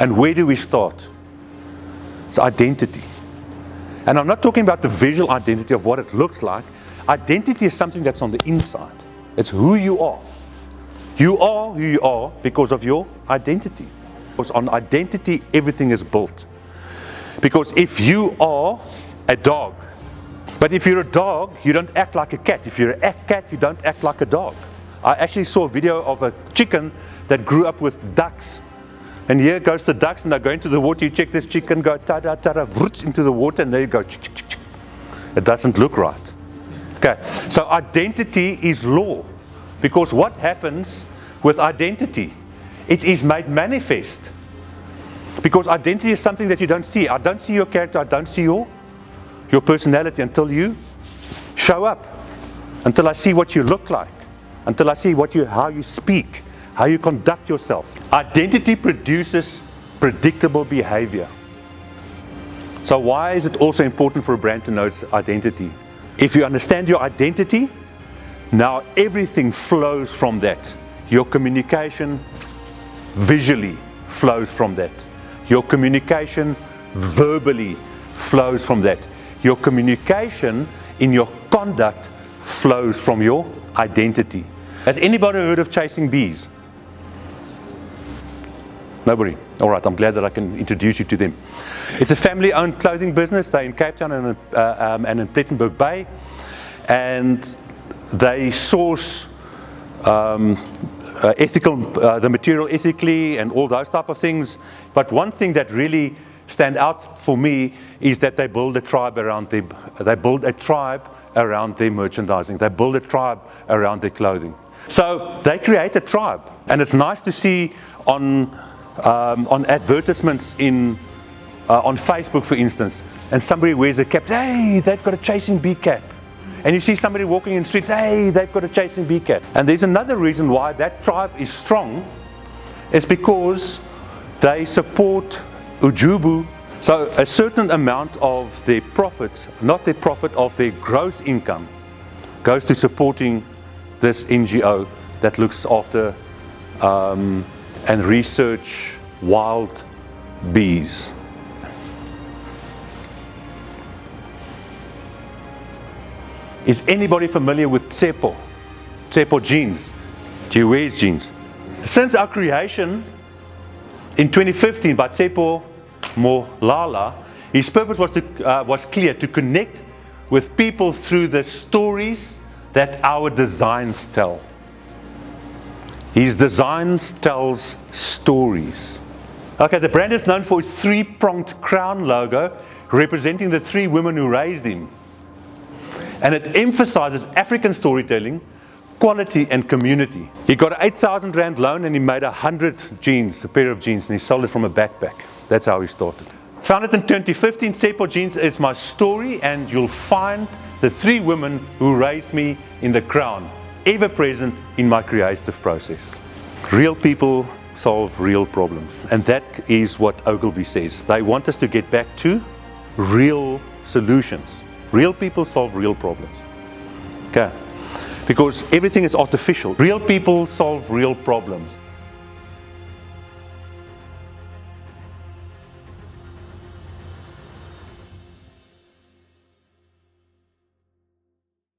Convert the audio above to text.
And where do we start? It's identity. And I'm not talking about the visual identity of what it looks like. Identity is something that's on the inside. It's who you are. You are who you are because of your identity. Because on identity, everything is built. Because if you are a dog, but if you're a dog, you don't act like a cat. If you're a cat, you don't act like a dog. I actually saw a video of a chicken that grew up with ducks. And here goes the ducks, and they go into the water. You check this chicken, go tada tada, vroots into the water, and there you go. Chick, chick, chick. It doesn't look right. Okay, so identity is law. Because what happens with identity? It is made manifest. Because identity is something that you don't see. I don't see your character, I don't see your personality until you show up. Until I see what you look like. Until I see how you speak, how you conduct yourself. Identity produces predictable behavior. So why is it also important for a brand to know its identity? If you understand your identity, now everything flows from that. Your communication visually flows from that. Your communication verbally flows from that. Your communication in your conduct flows from your identity. Has anybody heard of chasing bees? Nobody. All right, I'm glad that I can introduce you to them. It's a family-owned clothing business. They're in Cape Town and in Plettenberg Bay, and they source the material ethically and all those type of things. But one thing that really stand out for me is that they build a tribe around their merchandising. They build a tribe around their clothing. So they create a tribe, and it's nice to see on advertisements on Facebook, for instance, and somebody wears a cap. Hey, they've got a chasing bee cap. And you see somebody walking in the streets. Hey, they've got a chasing bee cap. And there's another reason why that tribe is strong, is because they support Ujubu. So a certain amount of their profits, not their profit, of their gross income, goes to supporting this NGO that looks after and research wild bees. Is anybody familiar with Tsepo Jeans? Do you wear jeans? Since our creation in 2015 by Tsepo Molala, his purpose was clear: to connect with people through the stories that our designs tell. His designs tells stories. Okay, the brand is known for its three-pronged crown logo, representing the three women who raised him. And it emphasizes African storytelling, quality and community. He got an 8,000 Rand loan and he made 100 jeans, a pair of jeans, and he sold it from a backpack. That's how he started. Founded in 2015, Tsepo Jeans is my story, and you'll find the three women who raised me in the crown, ever present in my creative process. Real people solve real problems, and that is what Ogilvy says. They want us to get back to real solutions. Real people solve real problems. Okay, because everything is artificial. Real people solve real problems.